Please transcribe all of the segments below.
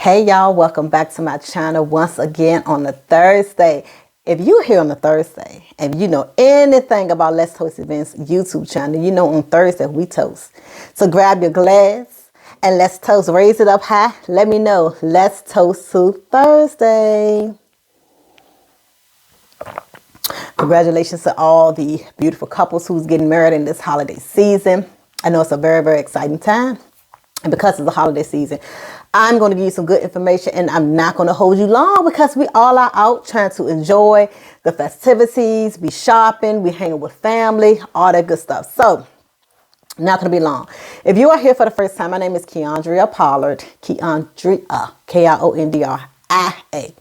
Hey y'all, welcome back to my channel once again on a Thursday. If you're here on a Thursday and you know anything about Let's Toast Events YouTube channel, you know on Thursday we toast. So grab your glass and let's toast. Raise it up high. Let me know. Let's toast to Thursday. Congratulations to all the beautiful couples who's getting married in this holiday season. I know it's a very, very exciting time. And because it's the holiday season, I'm going to give you some good information and I'm not going to hold you long because we all are out trying to enjoy the festivities, be shopping, we hanging with family, all that good stuff. So, not going to be long. If you are here for the first time, my name is Keandria Pollard. Keandria, K-I-O-N-D-R-I-A.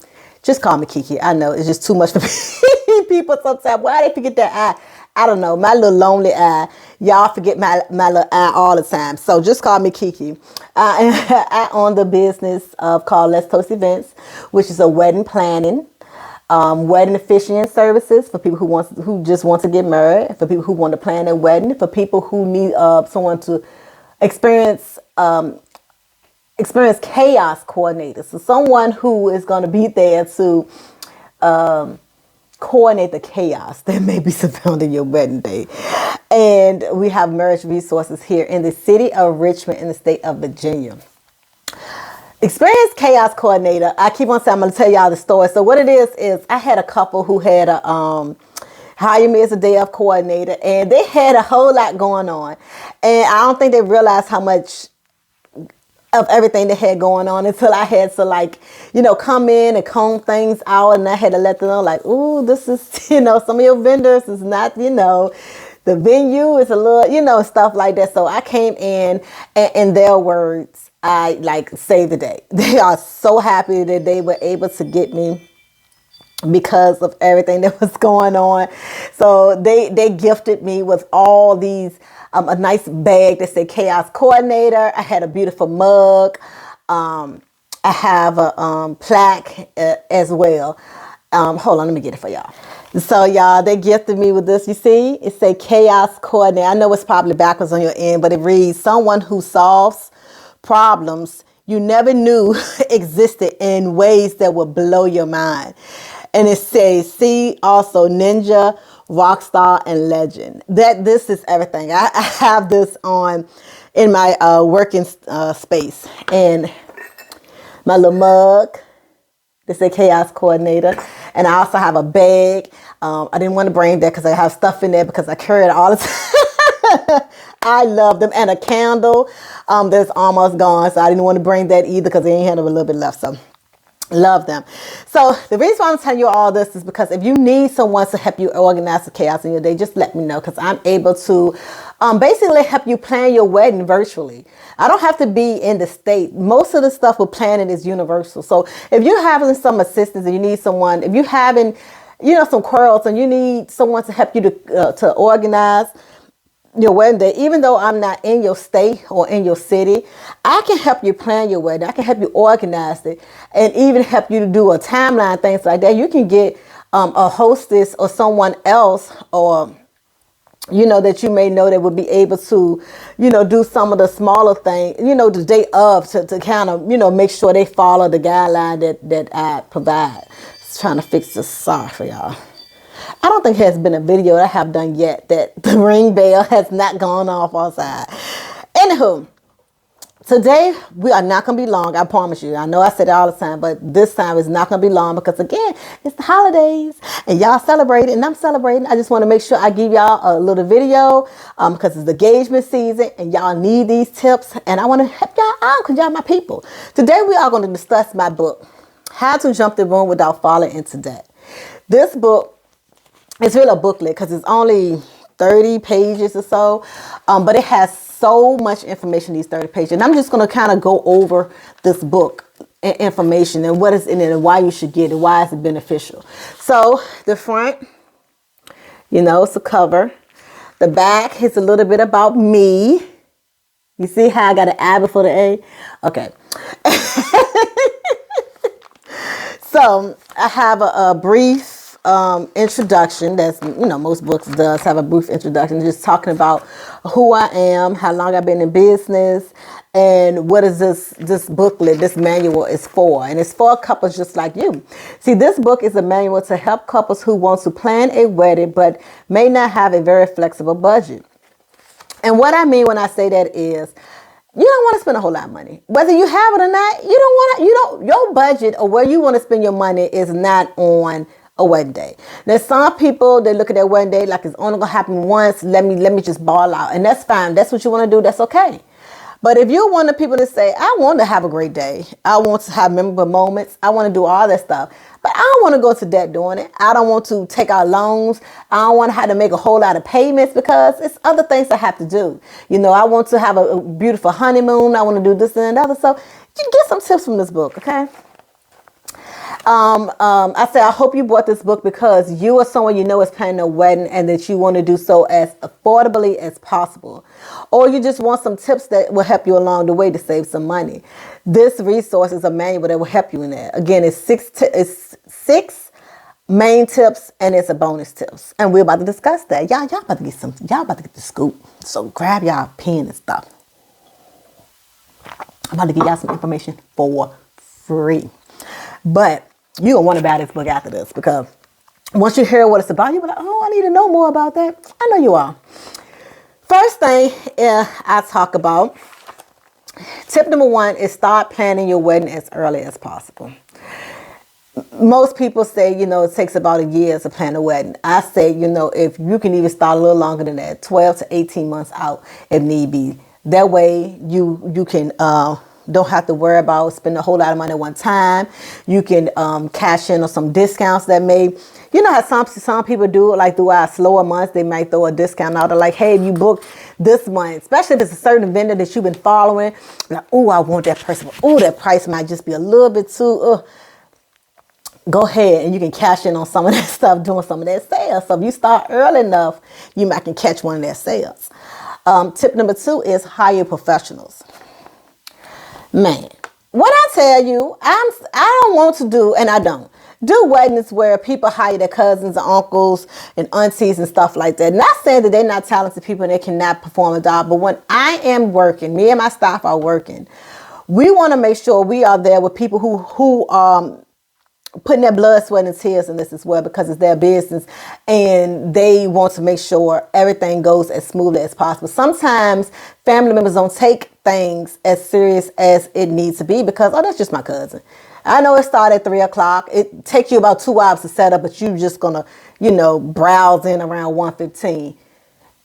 Just call me Kiki. I know it's just too much for people sometimes. Why they forget that I don't know. My little lonely eye. Y'all forget my little eye all the time. So just call me Kiki. I own the business called Let's Toast Events, which is a wedding planning, wedding officiant services for people who just want to get married, for people who want to plan their wedding, for people who need someone to experience chaos coordinators. So someone who is going to be there to coordinate the chaos that may be surrounding your wedding day. And we have marriage resources here in the city of Richmond in the state of Virginia. Experienced chaos coordinator. I keep on saying I'm going to tell y'all the story. So what it is I had a couple who had a hire me as a day of coordinator, and they had a whole lot going on. And I don't think they realized how much of everything they had going on until I had to come in and comb things out, and I had to let them know ooh, this is, some of your vendors is not, the venue is a little, stuff like that. So I came in and in their words, I saved the day. They are so happy that they were able to get me because of everything that was going on. So they gifted me with all these, a nice bag that said Chaos Coordinator. I had a beautiful mug. I have a plaque as well. Hold on, let me get it for y'all. So y'all, they gifted me with this. You see, it say Chaos Coordinator. I know it's probably backwards on your end, but it reads, someone who solves problems you never knew existed in ways that would blow your mind. And it says, see also ninja, rock star, and legend. This is everything. I have this on in my working space. And my little mug, they say Chaos Coordinator. And I also have a bag. I didn't want to bring that because I have stuff in there because I carry it all the time. I love them. And a candle that's almost gone. So I didn't want to bring that either because they ain't had a little bit left. So love them. So the reason why I'm telling you all this is because if you need someone to help you organize the chaos in your day, just let me know, because I'm able to basically help you plan your wedding virtually. I don't have to be in the state. Most of the stuff with planning is universal. So if you're having some assistance and you need someone, if you're having, some quarrels and you need someone to help you to organize your wedding day, even though I'm not in your state or in your city, I can help you plan your wedding. I can help you organize it and even help you to do a timeline, things like that. You can get a hostess or someone else or, that you may know that would be able to, do some of the smaller things, the day of to kind of, make sure they follow the guideline that I provide. Just trying to fix this. Sorry for y'all. I don't think there's been a video that I have done yet that the ring bell has not gone off outside. Anywho, today we are not going to be long. I promise you. I know I said it all the time, but this time it's not going to be long because, again, it's the holidays and y'all celebrating and I'm celebrating. I just want to make sure I give y'all a little video because it's the engagement season and y'all need these tips. And I want to help y'all out because y'all my people. Today we are going to discuss my book, How to Jump the Broom Without Falling into Debt. This book, it's really a booklet because it's only 30 pages or so, but it has so much information, these 30 pages. And I'm just going to kind of go over this book and information and what is in it and why you should get it, why is it beneficial. So the front, it's a cover. The back is a little bit about me. You see how I got an I before the A? Okay. So I have a brief introduction. That's, most books does have a brief introduction, just talking about who I am, how long I've been in business, and what is this booklet, this manual is for. And it's for couples just like you. See, this book is a manual to help couples who want to plan a wedding but may not have a very flexible budget. And what I mean when I say that is, you don't want to spend a whole lot of money. Whether you have it or not, your budget or where you want to spend your money is not on a wedding day. There's some people, they look at their wedding day like it's only going to happen once. Let me just ball out. And that's fine. That's what you want to do. That's okay. But if you're one of the people that say, I want to have a great day, I want to have memorable moments, I want to do all that stuff, but I don't want to go to debt doing it. I don't want to take out loans. I don't want to have to make a whole lot of payments because it's other things I have to do. I want to have a beautiful honeymoon. I want to do this and that. So you get some tips from this book, okay? I say I hope you bought this book because you are someone is planning a wedding and that you want to do so as affordably as possible. Or you just want some tips that will help you along the way to save some money. This resource is a manual that will help you in that. Again, it's six main tips and it's a bonus tips. And we're about to discuss that. Y'all about to get the scoop. So grab y'all pen and stuff. I'm about to give y'all some information for free. But you're going to want to buy this book after this because once you hear what it's about, you'll be like, oh, I need to know more about that. I know you are. First thing I talk about, tip number 1 is start planning your wedding as early as possible. Most people say, it takes about a year to plan a wedding. I say, if you can even start a little longer than that, 12 to 18 months out if need be. That way you can don't have to worry about spending a whole lot of money at one time. You can cash in on some discounts that may, how some people do it, like throughout slower months, they might throw a discount out. They're like, hey, if you book this month, especially if it's a certain vendor that you've been following, like, oh, I want that person. Oh, that price might just be a little bit too, go ahead and you can cash in on some of that stuff, doing some of that sales. So if you start early enough, you might can catch one of their sales. Tip number 2 is hire professionals. Man, what I tell you, I don't want to do, and I don't do weddings where people hire their cousins and uncles and aunties and stuff like that. Not saying that they're not talented people and they cannot perform a job, but when I am working, me and my staff are working, we want to make sure we are there with people who putting their blood, sweat, and tears in this as well because it's their business and they want to make sure everything goes as smoothly as possible. Sometimes family members don't take things as serious as it needs to be because, that's just my cousin. I know it started at 3 o'clock. It takes you about 2 hours to set up, but you're just going to, browse in around 1:15.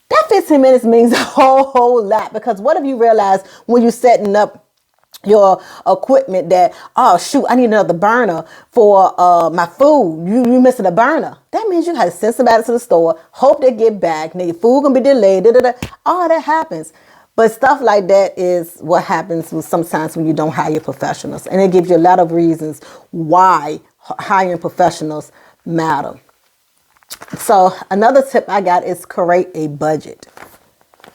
That 15 minutes means a whole lot because what if you realize when you're setting up your equipment that, oh shoot, I need another burner for my food. You missing a burner. That means you got to send somebody to the store, hope they get back. Now your food gonna be delayed. All that happens. But stuff like that is what happens sometimes when you don't hire professionals. And it gives you a lot of reasons why hiring professionals matter. So another tip I got is create a budget.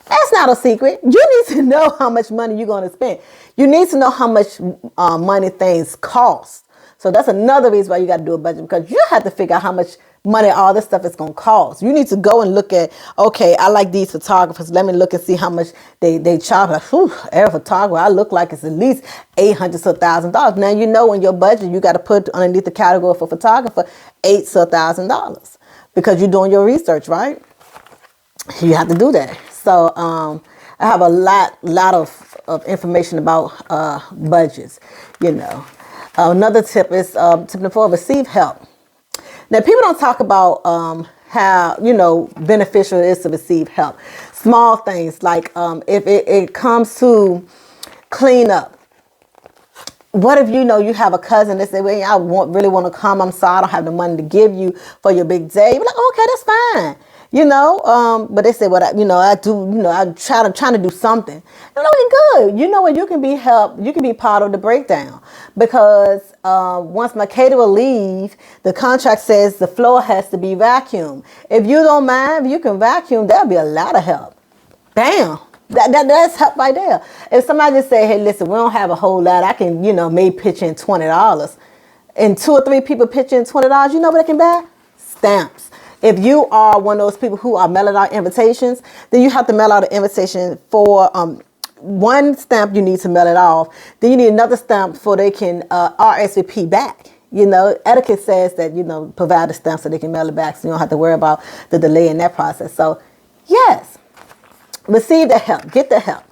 That's not a secret. You need to know how much money you're going to spend. You need to know how much money things cost. So that's another reason why you got to do a budget because you have to figure out how much money all this stuff is going to cost. You need to go and look at, okay, I like these photographers. Let me look and see how much they charge. Every photographer I look like it's at least $800 to $1,000. Now, in your budget, you got to put underneath the category for photographer $800 to $1,000 because you're doing your research, right? You have to do that. So I have a lot of information about budgets, Another tip is tip number 4, receive help. Now, people don't talk about how, beneficial it is to receive help. Small things like if it comes to clean up. What if you have a cousin that say, well, I really want to come. I'm sorry, I don't have the money to give you for your big day. You're like, okay, that's fine. But they say, well, I do, I'm trying to do something. Good. What you can be helped. You can be part of the breakdown because once my caterer leave, the contract says the floor has to be vacuumed. If you don't mind, if you can vacuum, that'll be a lot of help. Bam. That's help right there. If somebody just say, hey, listen, we don't have a whole lot. I can, maybe pitch in $20. And 2 or 3 people pitch in $20. You know what I can buy? stamps. If you are one of those people who are mailing out invitations, then you have to mail out an invitation for one stamp. You need to mail it off. Then you need another stamp so they can RSVP back. You know, etiquette says that, you know, provide a stamp so they can mail it back, so you don't have to worry about the delay in that process. So, yes, receive the help. Get the help.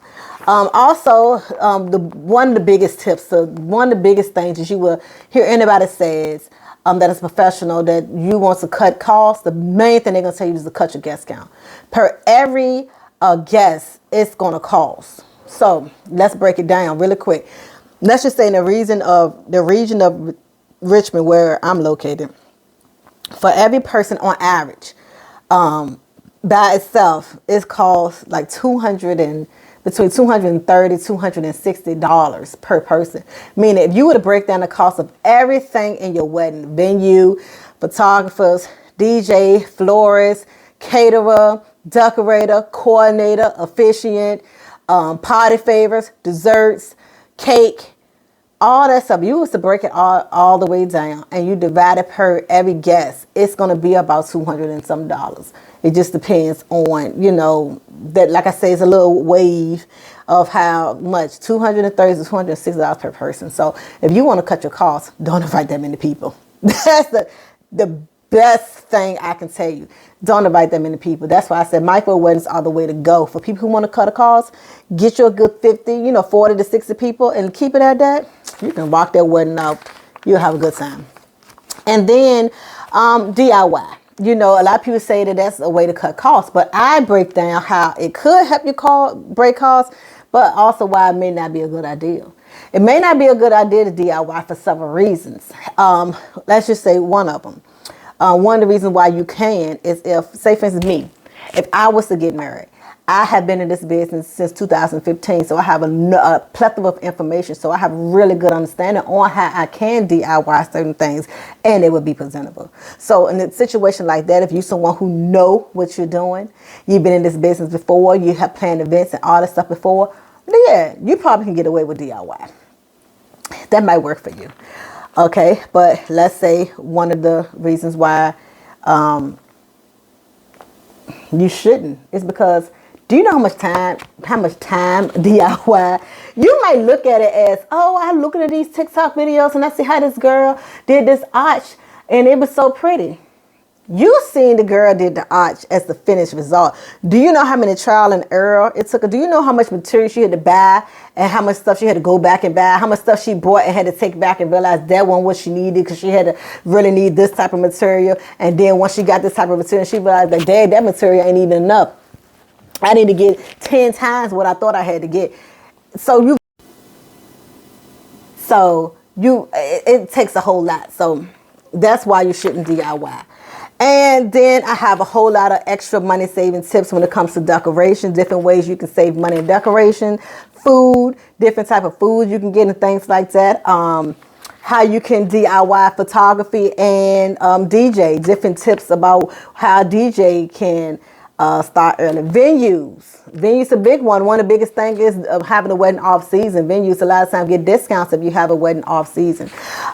Also, one of the biggest tips, one of the biggest things is you will hear anybody says that is professional, that you want to cut costs. The main thing they're going to tell you is to cut your guest count. Per every guest, it's going to cost. So let's break it down really quick. Let's just say in the region of Richmond, where I'm located, for every person on average, by itself, it costs like between $230 $260 per person. Meaning, if you were to break down the cost of everything in your wedding, venue, photographers, DJ, florist, caterer, decorator, coordinator, officiant, party favors, desserts, cake, all that stuff, you was to break it all the way down and you divide it per every guest, it's going to be about $200 and some dollars. It just depends on, you know, that, like I say, it's a little wave of how much, $230 to $260 per person. So if you want to cut your costs, don't invite that many people. That's the best thing I can tell you. Don't invite that many people. That's why I said micro weddings are the way to go. For people who want to cut a cost, get you a good 50, 40 to 60 people and keep it at that. You can rock that wedding out. You'll have a good time. And then DIY. A lot of people say that that's a way to cut costs, but I break down how it could help you break costs, but also why it may not be a good idea. It may not be a good idea to DIY for several reasons. Let's just say one of them. One of the reasons why you can is if, say for instance, me, if I was to get married, I have been in this business since 2015, so I have a plethora of information, so I have really good understanding on how I can DIY certain things, and it would be presentable. So in a situation like that, if you're someone who know what you're doing, you've been in this business before, you have planned events and all that stuff before, then yeah, you probably can get away with DIY. That might work for you. Okay, but let's say one of the reasons why you shouldn't is because, do you know how much time DIY? You might look at it as, oh, I'm looking at these TikTok videos and I see how this girl did this arch and it was so pretty. You seen the girl did the arch as the finished result. Do you know how many trial and error it took her? Do you know how much material she had to buy and how much stuff she had to go back and buy? How much stuff she bought and had to take back and realize that wasn't what she needed because she had to really need this type of material. And then once she got this type of material, she realized that, dang, that material ain't even enough. I need to get 10 times what I thought I had to get. It takes a whole lot. So that's why you shouldn't DIY. And then I have a whole lot of extra money saving tips when it comes to decoration, different ways you can save money in decoration, food, different type of food you can get and things like that. How you can DIY photography and DJ, different tips about how DJ can start early. Venues a big one. One of the biggest things is having a wedding off season. Venues a lot of times get discounts if you have a wedding off season.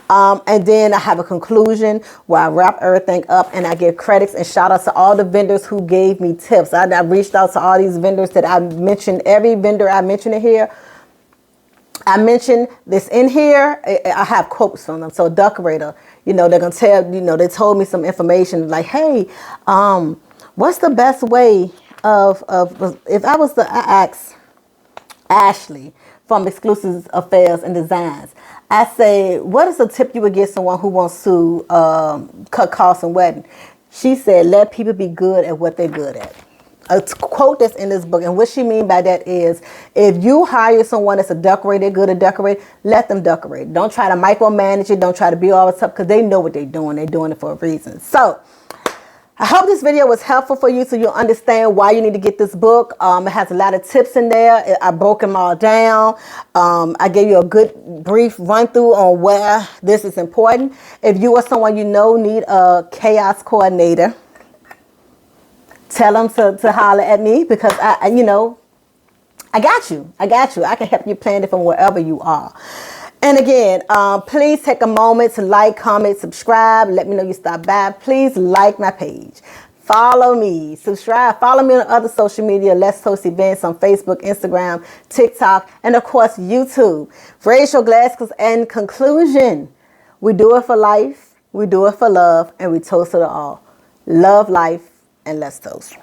And then I have a conclusion where I wrap everything up and I give credits and shout outs to all the vendors who gave me tips. I reached out to all these vendors that I mentioned. Every vendor I mentioned in here, I mentioned this in here. I have quotes from them. So decorator, they're going to tell, they told me some information like, hey, what's the best way of if I was to ask Ashley from Exclusive Affairs and Designs, I say, what is a tip you would give someone who wants to cut costs in wedding? She said, let people be good at what they're good at. A quote that's in this book, and what she mean by that is, if you hire someone that's a decorator, good at decorate, let them decorate. Don't try to micromanage it. Don't try to be all the stuff because they know what they're doing. They're doing it for a reason. So I hope this video was helpful for you so you'll understand why you need to get this book. It has a lot of tips in there. I broke them all down. I gave you a good brief run through on where this is important. If you or someone you know need a chaos coordinator, tell them to holler at me because I got you. I can help you plan it from wherever you are. And again, please take a moment to like, comment, subscribe. Let me know you stopped by. Please like my page. Follow me, subscribe, follow me on other social media. Let's Host Events on Facebook, Instagram, TikTok, and of course, YouTube. Raise your glass, because in conclusion, we do it for life, we do it for love, and we toast to it all. Love life, and let's toast.